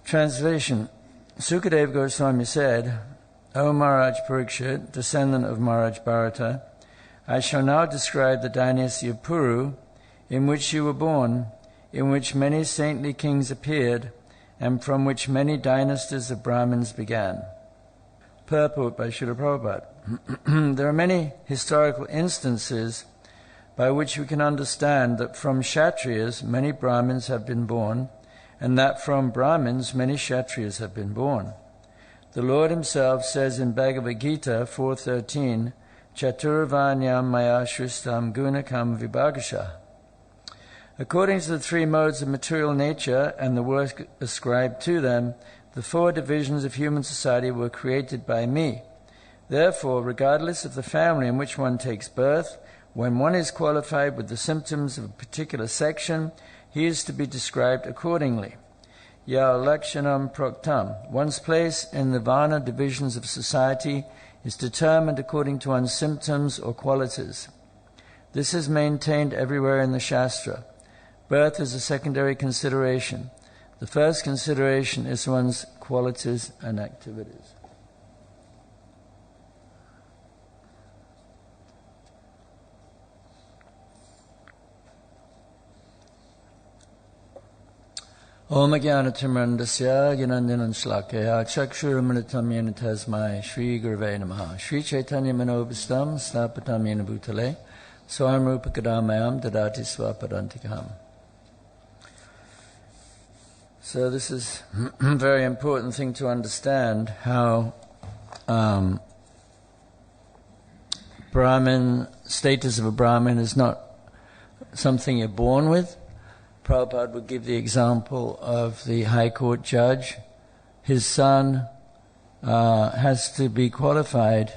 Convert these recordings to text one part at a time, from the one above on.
Translation. Sukadeva Goswami said, O Maharaj Parikshit, descendant of Maharaj Bharata, I shall now describe the dynasty of Puru, in which you were born, in which many saintly kings appeared, and from which many dynasties of Brahmins began. Purport by Srila Prabhupada. There are many historical instances by which we can understand that from Kshatriyas many Brahmins have been born, and that from Brahmins many Kshatriyas have been born. The Lord himself says in Bhagavad Gita 4.13, Chaturvanyam maya shristam gunakam vibhagasha. According to the three modes of material nature and the work ascribed to them, the four divisions of human society were created by me. Therefore, regardless of the family in which one takes birth, when one is qualified with the symptoms of a particular section, he is to be described accordingly. Ya lakshanam proktam. One's place in the Varna divisions of society is determined according to one's symptoms or qualities. This is maintained everywhere in the Shastra. Birth is a secondary consideration. The first consideration is one's qualities and activities. Om Jnanatimrandasya Gnananam Shlakaya Chakshurumritam Yena Tasmai Shri Gurave Namaha Shri Chaitanya Manobhistam Stapatam Yena Bhutale Swam Rupa Kadamayam Dadati Swapadantikam. So this is a very important thing to understand, how Brahmin, status of a Brahmin is not something you're born with. Prabhupada would give the example of the High Court judge. His son has to be qualified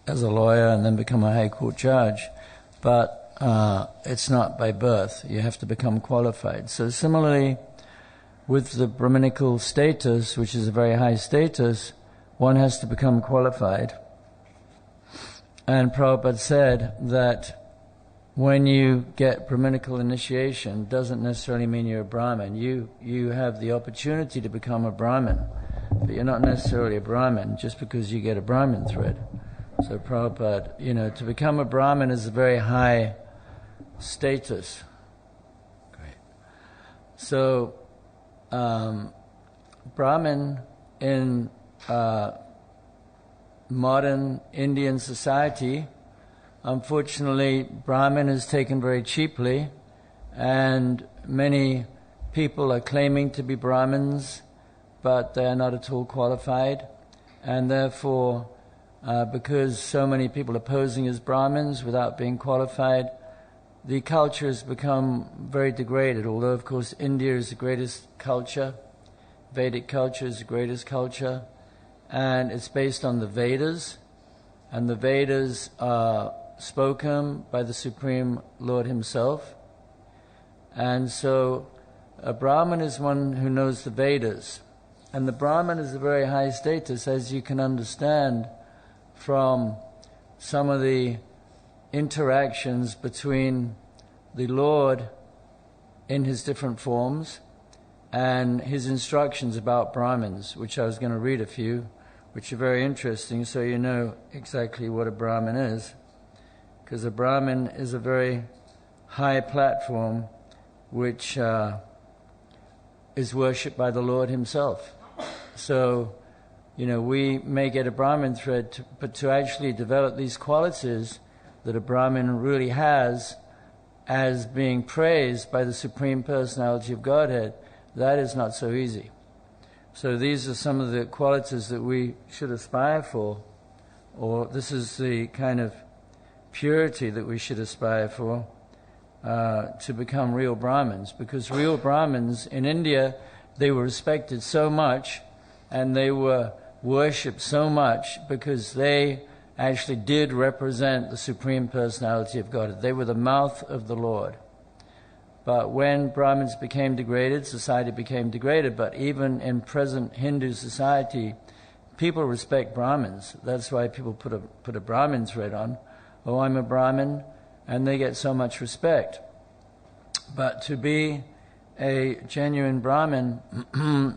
as a lawyer and then become a High Court judge, but it's not by birth. You have to become qualified. So similarly, with the Brahminical status, which is a very high status, one has to become qualified. And Prabhupada said that when you get Brahminical initiation, doesn't necessarily mean you're a Brahmin. You have the opportunity to become a Brahmin, but you're not necessarily a Brahmin just because you get a Brahmin thread. So Prabhupada, to become a Brahmin is a very high status. Great. So, Brahmin in modern Indian society, unfortunately, Brahmin is taken very cheaply, and many people are claiming to be Brahmins, but they are not at all qualified, and therefore, because so many people are posing as Brahmins without being qualified, the culture has become very degraded, although of course India is the greatest culture, Vedic culture is the greatest culture, and it's based on the Vedas, and the Vedas are spoken by the Supreme Lord himself. And so a Brahmin is one who knows the Vedas, and the Brahmin is a very high status, as you can understand from some of the interactions between the Lord in his different forms and his instructions about Brahmins, which I was going to read a few, which are very interesting, so you know exactly what a Brahmin is. Because a Brahmin is a very high platform which is worshipped by the Lord himself. So, we may get a Brahmin thread, but to actually develop these qualities that a Brahmin really has as being praised by the Supreme Personality of Godhead, that is not so easy. So these are some of the qualities that we should aspire for, or this is the kind of purity that we should aspire for, to become real Brahmins. Because real Brahmins in India, they were respected so much and they were worshipped so much because they actually did represent the Supreme Personality of God. They were the mouth of the Lord. But when Brahmins became degraded, society became degraded. But even in present Hindu society, people respect Brahmins. That's why people put a Brahmin thread on. Oh, I'm a Brahmin, and they get so much respect. But to be a genuine Brahmin,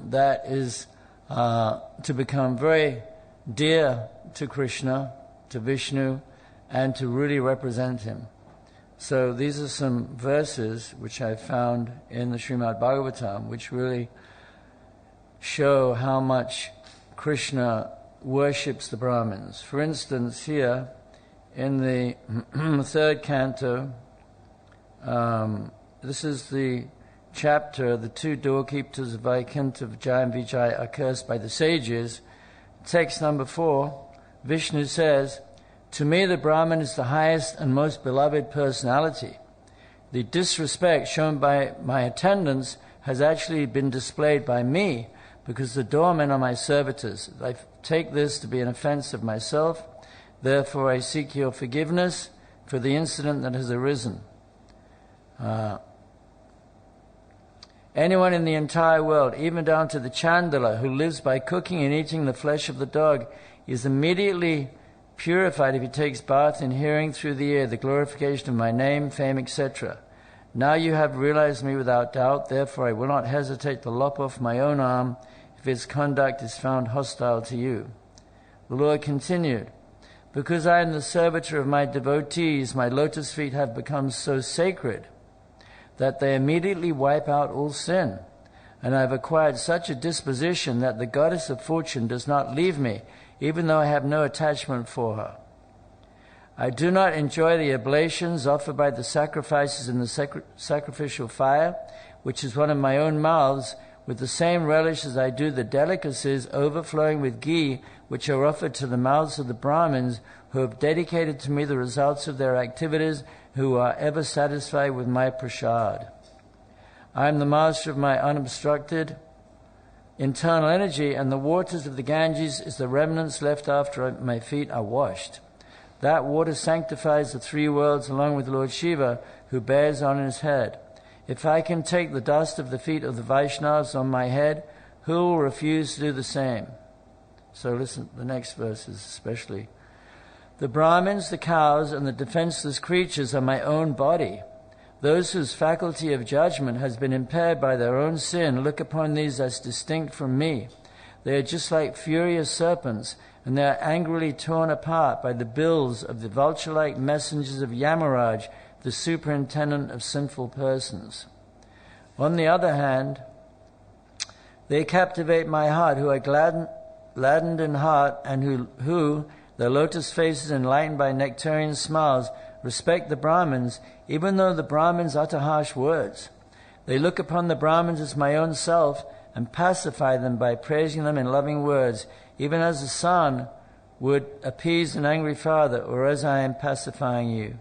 that is to become very dear to Krishna, to Vishnu, and to really represent him. So these are some verses which I found in the Srimad Bhagavatam, which really show how much Krishna worships the Brahmins. For instance, here in the third canto, this is the chapter, the two doorkeepers of Vaikuntha, Vijay and Vijay, are cursed by the sages. Text number 4, Vishnu says, "To me the Brahman is the highest and most beloved personality. The disrespect shown by my attendants has actually been displayed by me, because the doormen are my servitors. I take this to be an offense of myself. Therefore I seek your forgiveness for the incident that has arisen. Anyone in the entire world, even down to the Chandala, who lives by cooking and eating the flesh of the dog, is immediately purified if he takes bath in hearing through the ear the glorification of my name, fame, etc. Now you have realized me without doubt, therefore I will not hesitate to lop off my own arm if its conduct is found hostile to you." The Lord continued, "Because I am the servitor of my devotees, my lotus feet have become so sacred that they immediately wipe out all sin. And I have acquired such a disposition that the goddess of fortune does not leave me, even though I have no attachment for her. I do not enjoy the oblations offered by the sacrifices in the sacrificial fire, which is one of my own mouths, with the same relish as I do the delicacies overflowing with ghee, which are offered to the mouths of the Brahmins, who have dedicated to me the results of their activities, who are ever satisfied with my prasad. I am the master of my unobstructed internal energy, and the waters of the Ganges is the remnants left after my feet are washed. That water sanctifies the three worlds along with Lord Shiva, who bears on his head. If I can take the dust of the feet of the Vaishnavas on my head, who will refuse to do the same?" So listen, the next verses especially. "The Brahmins, the cows, and the defenseless creatures are my own body. Those whose faculty of judgment has been impaired by their own sin look upon these as distinct from me. They are just like furious serpents, and they are angrily torn apart by the bills of the vulture-like messengers of Yamaraj, the superintendent of sinful persons. On the other hand, they captivate my heart, who are gladdened in heart, and who, their lotus faces enlightened by nectarian smiles, respect the Brahmins, even though the Brahmins utter harsh words. They look upon the Brahmins as my own self and pacify them by praising them in loving words, even as a son would appease an angry father, or as I am pacifying you."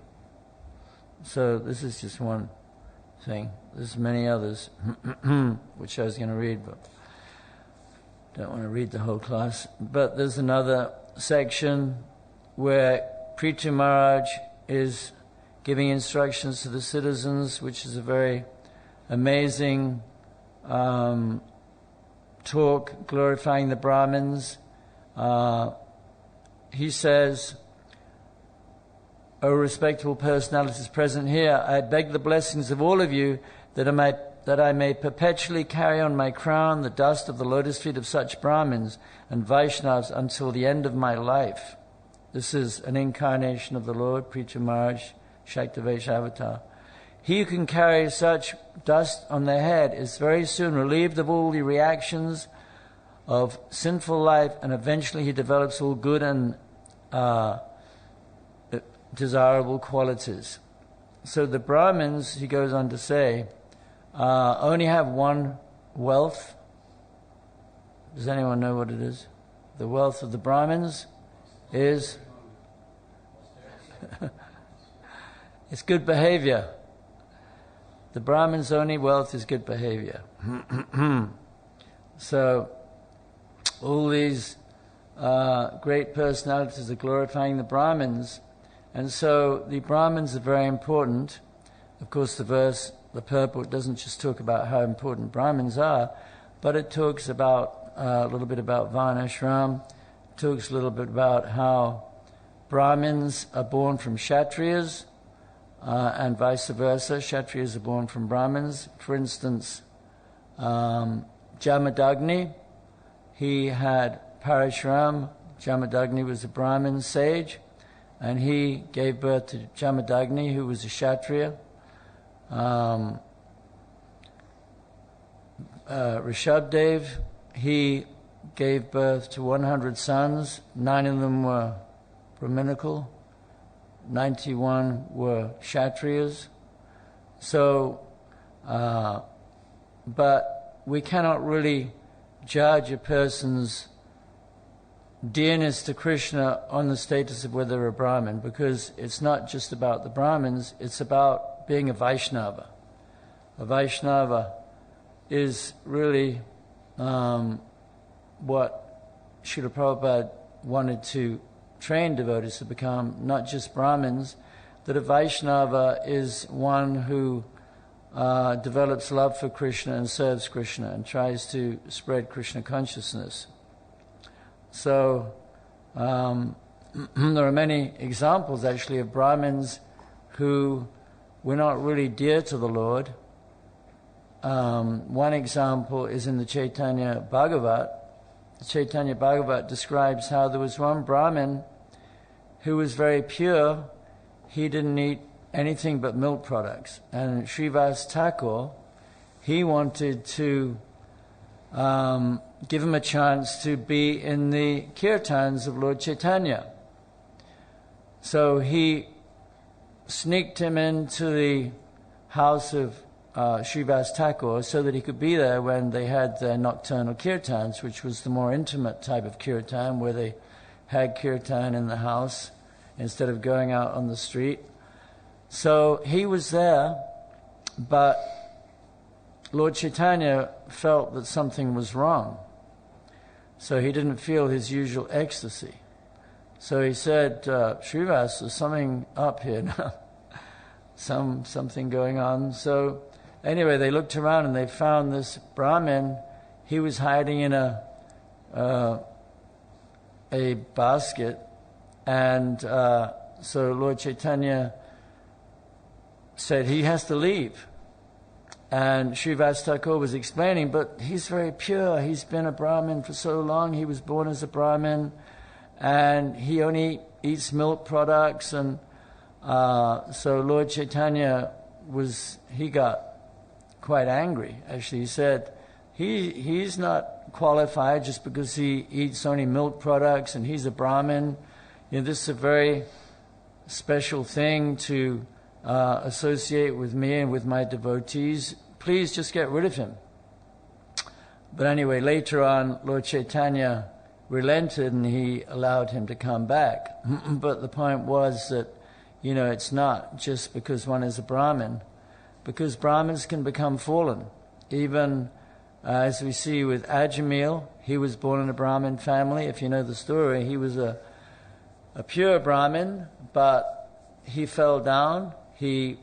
So this is just one thing. There's many others, which I was going to read, but don't want to read the whole class. But there's another section where Prithu Maharaj is giving instructions to the citizens, which is a very amazing talk glorifying the Brahmins. He says, "O respectable personalities present here, I beg the blessings of all of you that I may perpetually carry on my crown the dust of the lotus feet of such Brahmins and Vaishnavas until the end of my life." This is an incarnation of the Lord, Prithu Maharaj, Shaktavesh Avatar. "He who can carry such dust on their head is very soon relieved of all the reactions of sinful life, and eventually he develops all good and desirable qualities." So the Brahmins, he goes on to say, only have one wealth. Does anyone know what it is? The wealth of the Brahmins is it's good behavior. The Brahmins' only wealth is good behavior. So all these great personalities are glorifying the Brahmins, and so the Brahmins are very important. Of course, the purport doesn't just talk about how important Brahmins are, but it talks about a little bit about Varnashram, talks a little bit about how Brahmins are born from Kshatriyas, and vice versa. Kshatriyas are born from Brahmins. For instance, Jamadagni, he had Parashuram. Jamadagni was a Brahmin sage, and he gave birth to Jamadagni, who was a Kshatriya. Rishabdev, he gave birth to 100 sons. 9 of them were Brahminical, 91 were Kshatriyas. So, but we cannot really judge a person's dearness to Krishna on the status of whether they're a Brahmin, because it's not just about the Brahmins, it's about being a Vaishnava. A Vaishnava is really what Srila Prabhupada wanted to train devotees to become, not just Brahmins, that a Vaishnava is one who develops love for Krishna and serves Krishna and tries to spread Krishna consciousness. So there are many examples actually of Brahmins who were not really dear to the Lord. One example is in the Chaitanya Bhagavat. The Chaitanya Bhagavat describes how there was one Brahmin who was very pure. He didn't eat anything but milk products. And Srivas Thakur, he wanted to give him a chance to be in the kirtans of Lord Chaitanya. So he sneaked him into the house of Srivas Thakur so that he could be there when they had their nocturnal kirtans, which was the more intimate type of kirtan, where they had kirtan in the house instead of going out on the street. So he was there, but Lord Chaitanya felt that something was wrong. So he didn't feel his usual ecstasy. So he said, Srivas, there's something up here now. Something going on. So anyway, they looked around and they found this Brahmin. He was hiding in a basket. And so Lord Chaitanya said he has to leave. And Srivas Thakur was explaining, but he's very pure. He's been a Brahmin for so long. He was born as a Brahmin. And he only eats milk products. And so Lord Chaitanya he got quite angry. Actually, he said, he's not qualified just because he eats only milk products and he's a Brahmin. You know, this is a very special thing to associate with me and with my devotees. Please just get rid of him. But anyway, later on, Lord Chaitanya relented and he allowed him to come back. But the point was that, you know, it's not just because one is a Brahmin, because Brahmins can become fallen. Even as we see with Ajamil, he was born in a Brahmin family. If you know the story, he was a pure Brahmin, but he fell down. He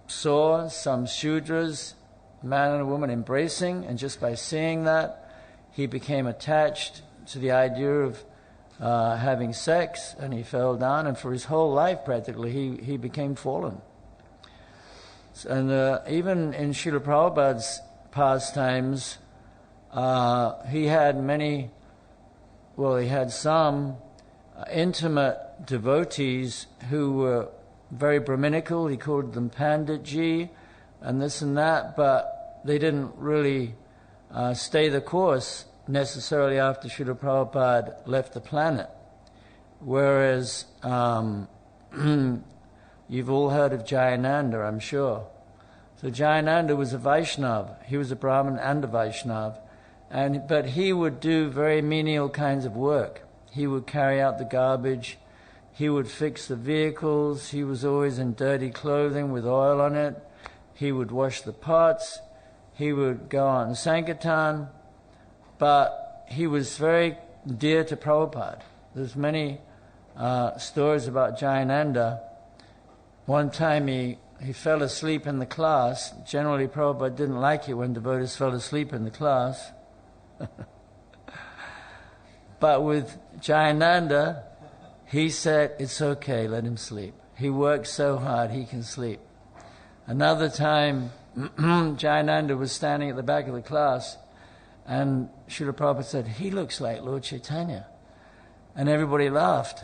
saw some Shudras, a man and a woman, embracing, and just by seeing that, he became attached to the idea of having sex, and he fell down, and for his whole life practically he became fallen. And even in Srila Prabhupada's pastimes, he had some intimate devotees who were very Brahminical. He called them Panditji and this and that, but they didn't really stay the course necessarily after Srila Prabhupada left the planet. Whereas you've all heard of Jayananda, I'm sure. So Jayananda was a Vaishnava. He was a Brahmin and a Vaishnava. But he would do very menial kinds of work. He would carry out the garbage. He would fix the vehicles. He was always in dirty clothing with oil on it. He would wash the pots. He would go on Sankirtan. But he was very dear to Prabhupada. There's many stories about Jayananda. One time he fell asleep in the class. Generally, Prabhupada didn't like it when devotees fell asleep in the class. But with Jayananda, he said, it's okay, let him sleep. He works so hard, he can sleep. Another time, Jayananda was standing at the back of the class, and Srila Prabhupada said, "He looks like Lord Chaitanya." And everybody laughed.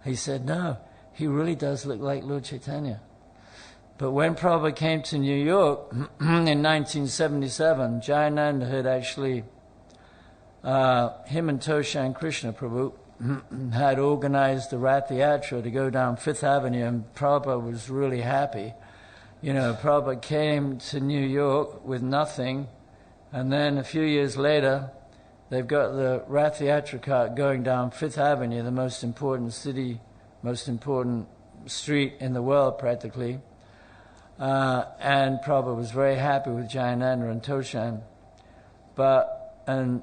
He said, "No, he really does look like Lord Chaitanya." But when Prabhupada came to New York in 1977, Jayananda had actually, him and Toshan Krishna Prabhu had organized the Rath Yatra to go down Fifth Avenue, and Prabhupada was really happy. You know, Prabhupada came to New York with nothing, and then a few years later, they've got the Rath Yatra cart going down Fifth Avenue, the most important city, most important street in the world practically. And Prabhupada was very happy with Jayananda and Toshan. And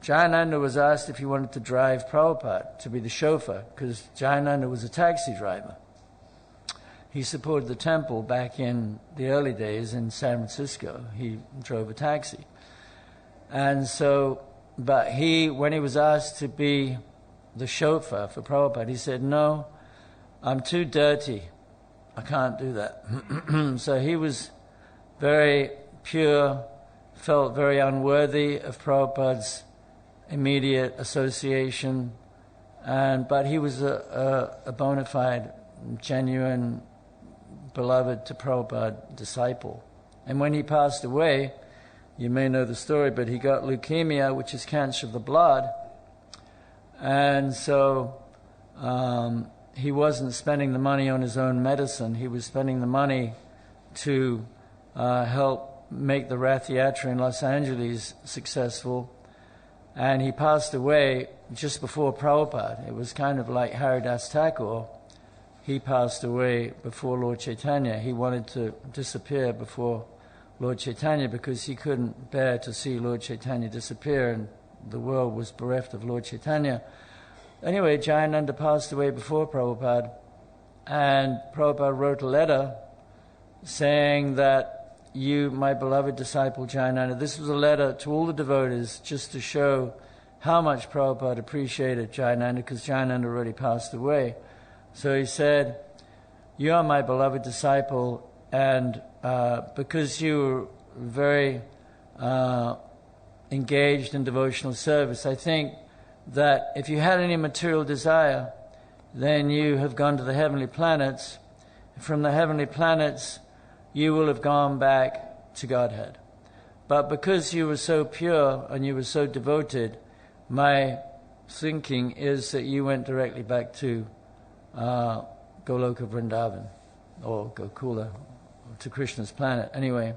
Jayananda was asked if he wanted to drive Prabhupada, to be the chauffeur, because Jayananda was a taxi driver. He supported the temple back in the early days in San Francisco. He drove a taxi. And so, but when he was asked to be the chauffeur for Prabhupada, he said, "No, I'm too dirty. I can't do that." So he was very pure, felt very unworthy of Prabhupada's immediate association, but he was a bona fide, genuine, beloved to Prabhupada disciple. And when he passed away, you may know the story, but he got leukemia, which is cancer of the blood, and so he wasn't spending the money on his own medicine. He was spending the money to help make the Rath Yatra in Los Angeles successful. And he passed away just before Prabhupada. It was kind of like Haridas Thakur. He passed away before Lord Chaitanya. He wanted to disappear before Lord Chaitanya because he couldn't bear to see Lord Chaitanya disappear, and the world was bereft of Lord Chaitanya. Anyway, Jayananda passed away before Prabhupada, and Prabhupada wrote a letter saying that, "You, my beloved disciple Jayananda," this was a letter to all the devotees just to show how much Prabhupada appreciated Jayananda, because Jayananda already passed away. So he said, "You are my beloved disciple, and because you were very engaged in devotional service, I think that if you had any material desire, then you have gone to the heavenly planets. From the heavenly planets, you will have gone back to Godhead. But because you were so pure and you were so devoted, my thinking is that you went directly back to Goloka Vrindavan, or Gokula, to Krishna's planet." Anyway,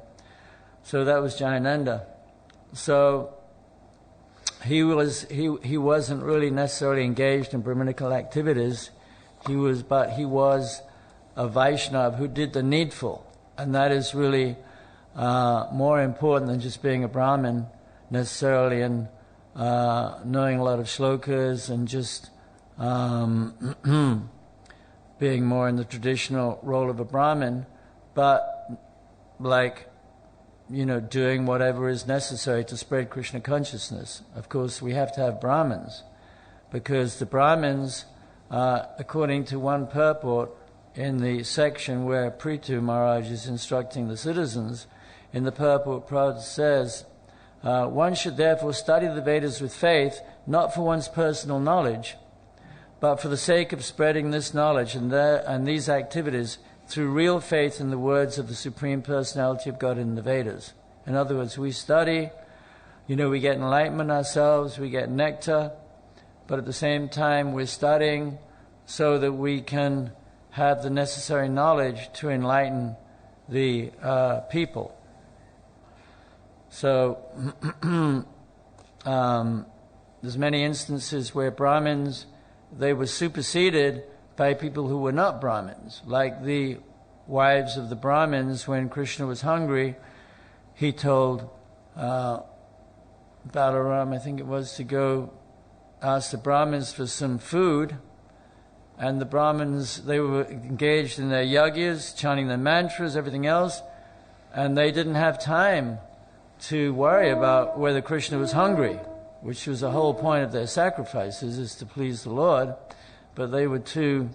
so that was Jayananda. So he wasn't really necessarily engaged in Brahminical activities. He was a Vaishnava who did the needful, and that is really more important than just being a Brahmin necessarily, and knowing a lot of shlokas and just being more in the traditional role of a Brahmin, but doing whatever is necessary to spread Krishna consciousness. Of course, we have to have Brahmins, because the Brahmins, according to one purport in the section where Prithu Maharaj is instructing the citizens, in the purport Prabhupada says, "One should therefore study the Vedas with faith, not for one's personal knowledge, but for the sake of spreading this knowledge and these activities through real faith in the words of the Supreme Personality of God in the Vedas." In other words, we study, we get enlightenment ourselves, we get nectar, but at the same time we're studying so that we can have the necessary knowledge to enlighten the people. So there's many instances where Brahmins, they were superseded by people who were not Brahmins, like the wives of the Brahmins. When Krishna was hungry, he told Balaram, I think it was, to go ask the Brahmins for some food, and the Brahmins, they were engaged in their yagyas, chanting their mantras, everything else, and they didn't have time to worry about whether Krishna was hungry, which was the whole point of their sacrifices, is to please the Lord. But they were too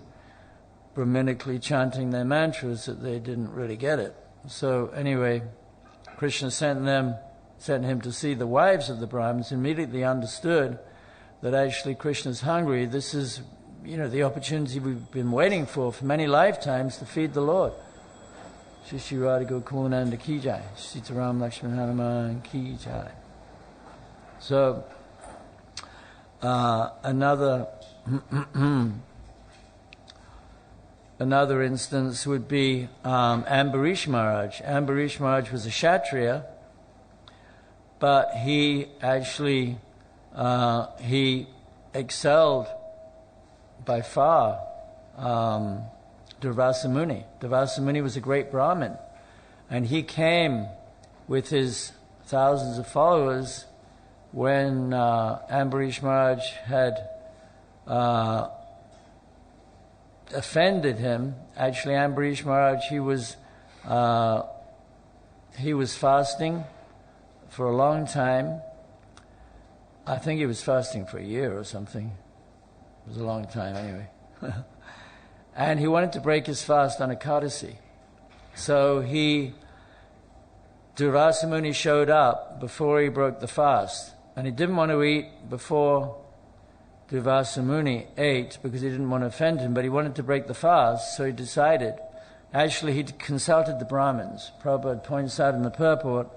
Brahminically chanting their mantras that they didn't really get it. So anyway, Krishna sent him to see the wives of the Brahmins, immediately understood that actually Krishna's hungry. This is, the opportunity we've been waiting for many lifetimes to feed the Lord. Shri Shri Radha Gokulananda Ki Jai, Sita Ram Lakshman Hanuman Ki Jai. So, another instance would be Ambarish Maharaj. Ambarish Maharaj was a Kshatriya, but he actually he excelled by far Durvasa Muni. Durvasa Muni was a great Brahmin, and he came with his thousands of followers when Ambarish Maharaj had offended him. Actually, Ambarish Maharaj, he was fasting for a long time. I think he was fasting for a year or something. It was a long time anyway. And he wanted to break his fast on Ekadasi. So Durvasa Muni showed up before he broke the fast. And he didn't want to eat before Durvasa Muni ate because he didn't want to offend him, but he wanted to break the fast, so he decided. Actually, he consulted the Brahmins. Prabhupada points out in the purport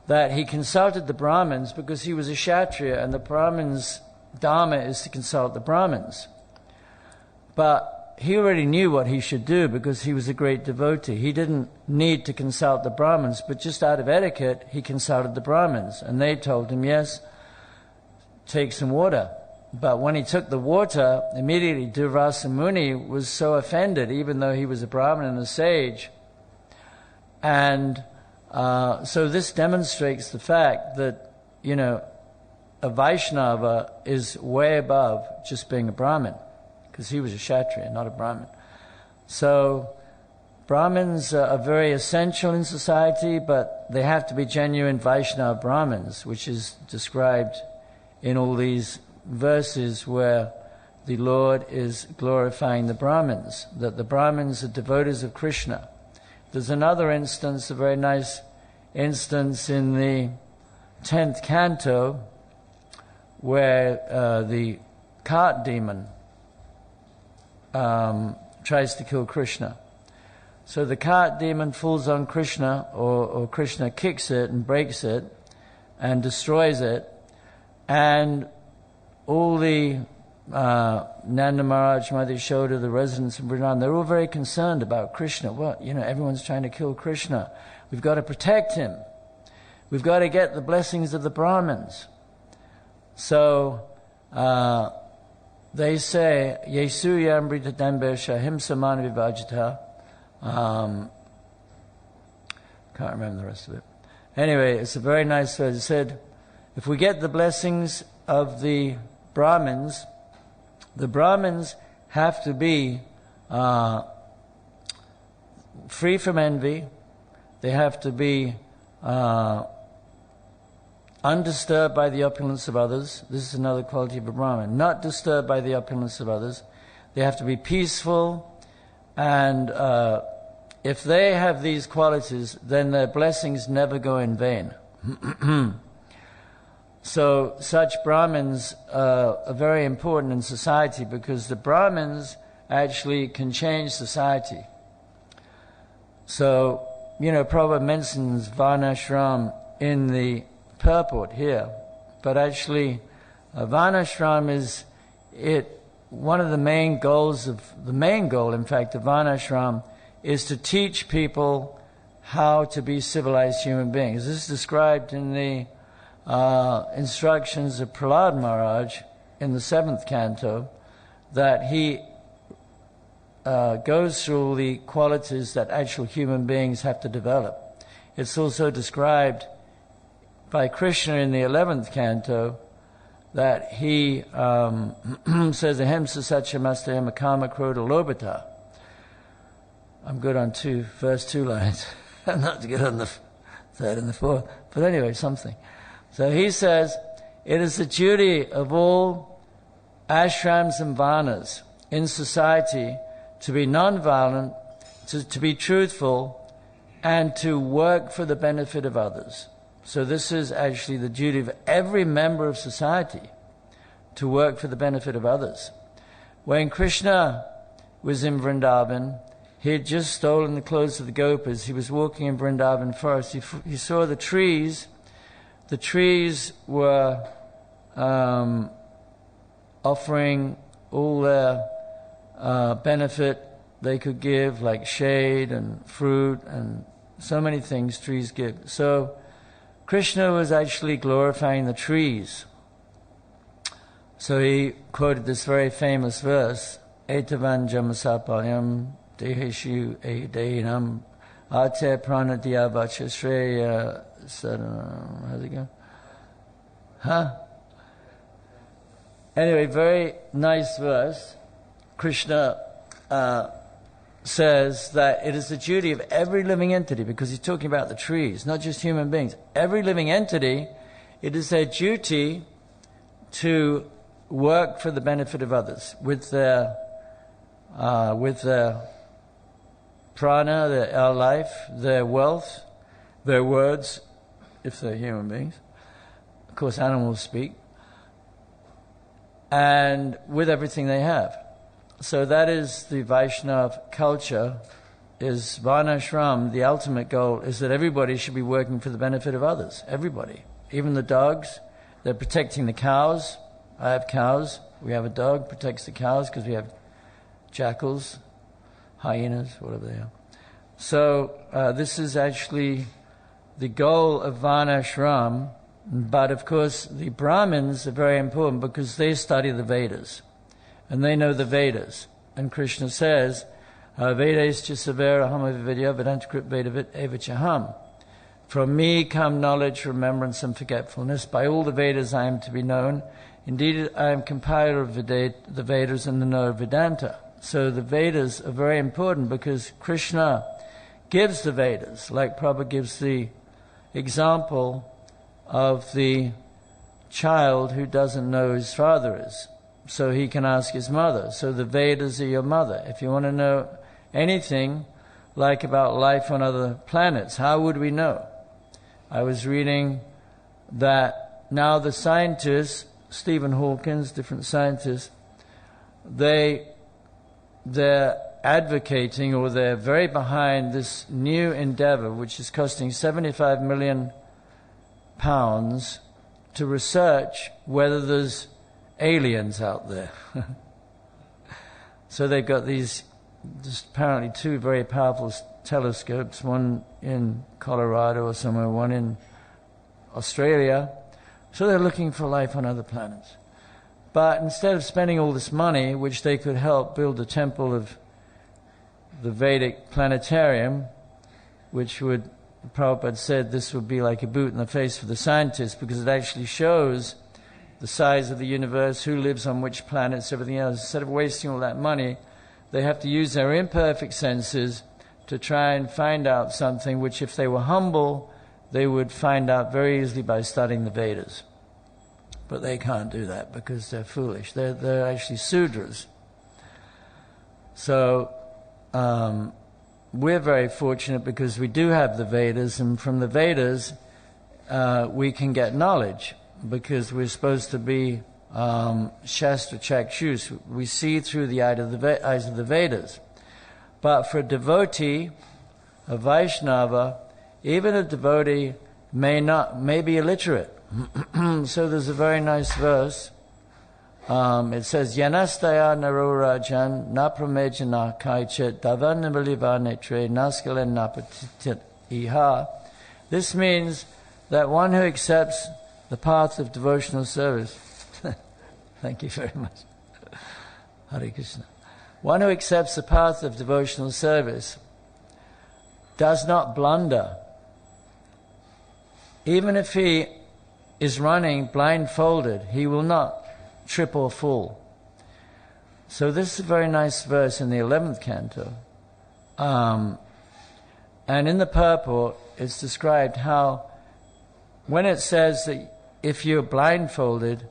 that he consulted the Brahmins because he was a Kshatriya, and the Brahmins' dharma is to consult the Brahmins. But he already knew what he should do because he was a great devotee. He didn't need to consult the Brahmins, but just out of etiquette, he consulted the Brahmins. And they told him, yes, take some water. But when he took the water, immediately Durvasa Muni was so offended, even though he was a Brahmin and a sage. And so this demonstrates the fact that, a Vaishnava is way above just being a Brahmin, because he was a Kshatriya, not a Brahmin. So Brahmins are very essential in society, but they have to be genuine Vaishnava Brahmins, which is described in all these verses where the Lord is glorifying the Brahmins, that the Brahmins are devotees of Krishna. There's another instance, a very nice instance in the 10th canto, where the cart demon tries to kill Krishna. So the cart demon falls on Krishna, or Krishna kicks it and breaks it and destroys it, and all the Nanda Maharaj, Mother Yashoda, the residents of Vrindavan, they're all very concerned about Krishna. Everyone's trying to kill Krishna. We've got to protect him. We've got to get the blessings of the Brahmins. So they say, Yesu Yamrita Dambesha Himsa Mana Vivajita. Can't remember the rest of it. Anyway, it's a very nice verse. It said, if we get the blessings of the Brahmins have to be free from envy. They have to be undisturbed by the opulence of others. This is another quality of a Brahmin. Not disturbed by the opulence of others. They have to be peaceful. And if they have these qualities, then their blessings never go in vain. So such Brahmins are very important in society, because the Brahmins actually can change society. So, Prabhupada mentions Varnashram in the purport here, but actually Varnashram is one of the main goals of Varnashram is to teach people how to be civilized human beings. This is described in the instructions of Prahlad Maharaj in the 7th canto, that he goes through all the qualities that actual human beings have to develop. It's also described by Krishna in the 11th canto that he says, Ahimsa Satyamastayam Kama Krodha Lobhata. I'm good on first two lines. I'm not good on the third and the fourth. But anyway, something. So he says, it is the duty of all ashrams and varnas in society to be non-violent, to be truthful, and to work for the benefit of others. So this is actually the duty of every member of society, to work for the benefit of others. When Krishna was in Vrindavan, he had just stolen the clothes of the gopas. He was walking in Vrindavan forest. He saw the trees. The trees were offering all their benefit they could give, like shade and fruit and so many things trees give. So Krishna was actually glorifying the trees. So he quoted this very famous verse, Etavan Jamasapalyam Deheshu Ehinam Ate Pranadya Vachashreya Sadanam. How's it go? Anyway, very nice verse. Krishna says that it is the duty of every living entity, because he's talking about the trees, not just human beings. Every living entity, it is their duty to work for the benefit of others with their prana, our life, their wealth, their words, if they're human beings. Of course, animals speak. And with everything they have. So that is the Vaishnava culture, is Varnashram. The ultimate goal is that everybody should be working for the benefit of others. Everybody. Even the dogs, they're protecting the cows. I have cows. We have a dog, protects the cows because we have jackals, hyenas, whatever they are. So this is actually the goal of Varnashram. But of course the Brahmins are very important because they study the Vedas. And they know the Vedas. And Krishna says, Vedas chisavera hamavidya vedantakrit vedavit evachaham. From me come knowledge, remembrance and forgetfulness. By all the Vedas I am to be known. Indeed, I am compiler of the Vedas and the knower of Vedanta. So the Vedas are very important because Krishna gives the Vedas. Like Prabhupada gives the example of the child who doesn't know who his father is. So he can ask his mother. So the Vedas are your mother. If you want to know anything like about life on other planets, how would we know? I was reading that now the scientists, Stephen Hawkins, different scientists, they're advocating, or they're very behind this new endeavor, which is costing £75 million to research whether there's aliens out there. So they've got these, just apparently two very powerful telescopes, one in Colorado or somewhere, one in Australia. So they're looking for life on other planets. But instead of spending all this money, which they could help build a temple of the Vedic planetarium, which would, Prabhupada said, this would be like a boot in the face for the scientists, because it actually shows the size of the universe, who lives on which planets, everything else. Instead of wasting all that money, they have to use their imperfect senses to try and find out something which, if they were humble, they would find out very easily by studying the Vedas. But they can't do that because they're foolish. They're actually Sudras. So we're very fortunate because we do have the Vedas, and from the Vedas we can get knowledge, because we're supposed to be Shastra Chakshus. We see through the eyes of the Vedas. But for a devotee, a Vaishnava, even a devotee may be illiterate. So there's a very nice verse. It says, Yanastaya naro rajan na pramejana kaichet davanabalivanetre naskalen napatit iha. This means that one who accepts the path of devotional service. Thank you very much. Hare Krishna. One who accepts the path of devotional service does not blunder. Even if he is running blindfolded, he will not trip or fall. So this is a very nice verse in the 11th canto. And in the purport, it's described how when it says that if you're blindfolded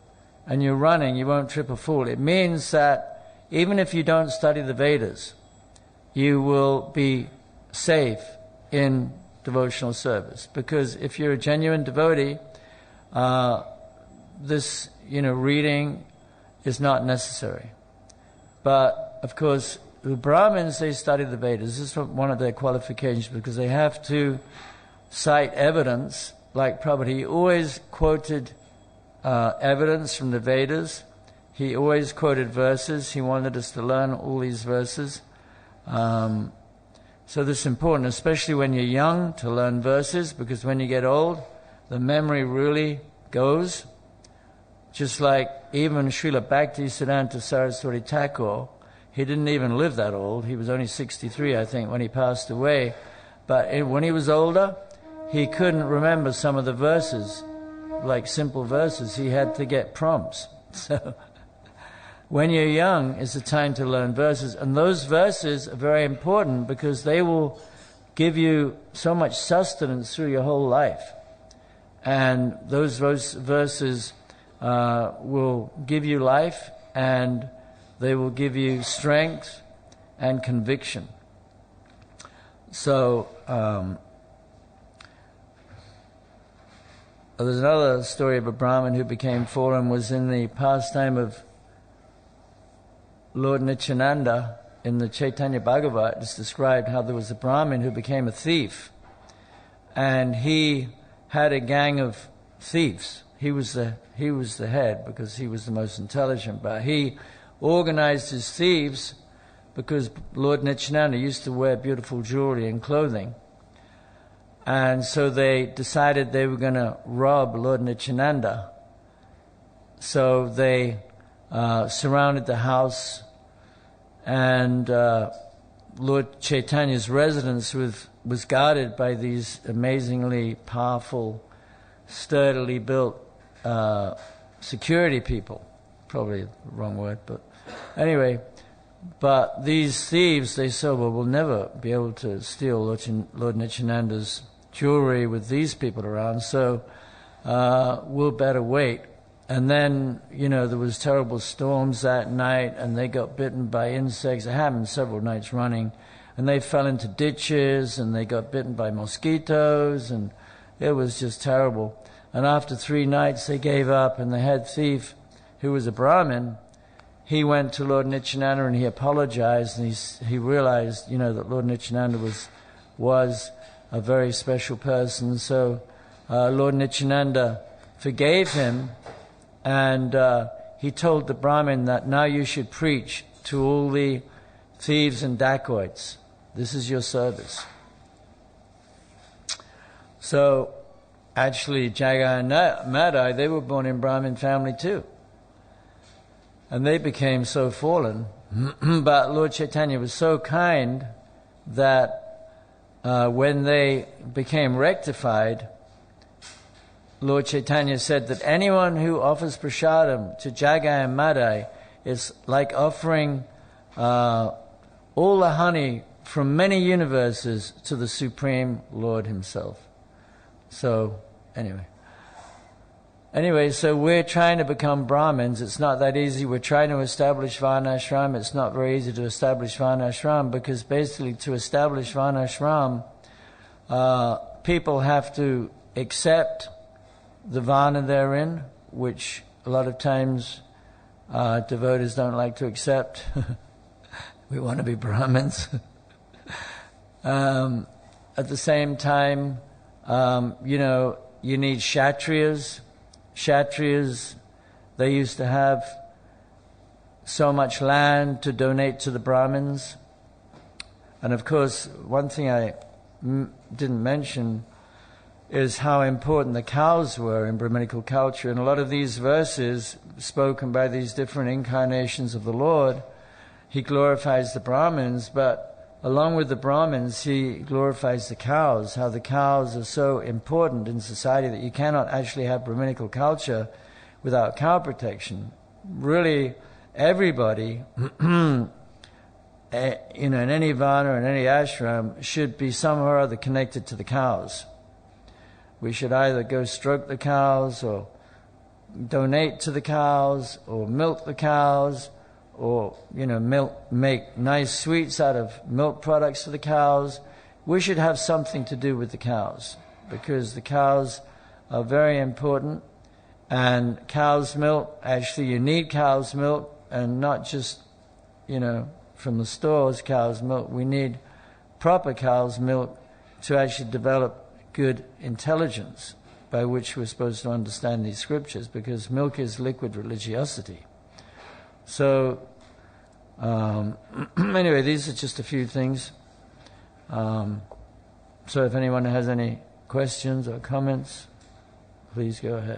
and you're running, you won't trip or fall, it means that even if you don't study the Vedas, you will be safe in devotional service. Because if you're a genuine devotee, this, reading is not necessary. But, of course, the Brahmins, they study the Vedas. This is one of their qualifications, because they have to cite evidence. Like Prabhupada, he always quoted evidence from the Vedas. He always quoted verses. He wanted us to learn all these verses. So this is important, especially when you're young, to learn verses, because when you get old, the memory really goes. Just like even Srila Bhaktisiddhanta Saraswati Thakur, he didn't even live that old. He was only 63, I think, when he passed away. But when he was older, he couldn't remember some of the verses, like simple verses. He had to get prompts. So when you're young is the time to learn verses. And those verses are very important because they will give you so much sustenance through your whole life. And those verses will give you life, and they will give you strength and conviction. So there's another story of a Brahmin who became fallen, was in the pastime of Lord Nityananda in the Chaitanya Bhagavat. It's described how there was a Brahmin who became a thief, and he had a gang of thieves. He was the head because he was the most intelligent, but he organized his thieves because Lord Nityananda used to wear beautiful jewelry and clothing. And so they decided they were going to rob Lord Nityananda. So they surrounded the house, and Lord Chaitanya's residence was guarded by these amazingly powerful, sturdily built security people. Probably the wrong word, but anyway. But these thieves, they said, well, we'll never be able to steal Lord Nityananda's jewelry with these people around, so we'll better wait. And then, there was terrible storms that night, and they got bitten by insects. It happened several nights running. And they fell into ditches, and they got bitten by mosquitoes, and it was just terrible. And after 3 nights, they gave up, and the head thief, who was a Brahmin, he went to Lord Nityananda and he apologized, and he realized, that Lord Nityananda was a very special person. So Lord Nityananda forgave him, and he told the Brahmin that now you should preach to all the thieves and dacoits. This is your service. So actually, Jagai and Madai, they were born in Brahmin family too. And they became so fallen. But Lord Chaitanya was so kind that when they became rectified, Lord Chaitanya said that anyone who offers prasadam to Jagai and Madai is like offering all the honey from many universes to the Supreme Lord Himself. So, Anyway, so we're trying to become Brahmins. It's not that easy. We're trying to establish Varnashram. It's not very easy to establish Varnashram, because basically to establish Varnashram, people have to accept the Varna they're in, which a lot of times devotees don't like to accept. We want to be Brahmins. At the same time, you need Kshatriyas. Kshatriyas, they used to have so much land to donate to the Brahmins. And of course, one thing I didn't mention is how important the cows were in Brahminical culture. And a lot of these verses spoken by these different incarnations of the Lord, He glorifies the Brahmins, but along with the Brahmins, He glorifies the cows, how the cows are so important in society that you cannot actually have Brahminical culture without cow protection. Really, everybody, in any varna, in any ashram, should be somehow or other connected to the cows. We should either go stroke the cows, or donate to the cows, or milk the cows, or make nice sweets out of milk products for the cows. we should have something to do with the cows, because the cows are very important. And cow's milk, actually you need cow's milk, and not just, from the stores cow's milk. We need proper cow's milk to actually develop good intelligence, by which we're supposed to understand these scriptures, because milk is liquid religiosity. So, anyway, these are just a few things. So if anyone has any questions or comments, please go ahead.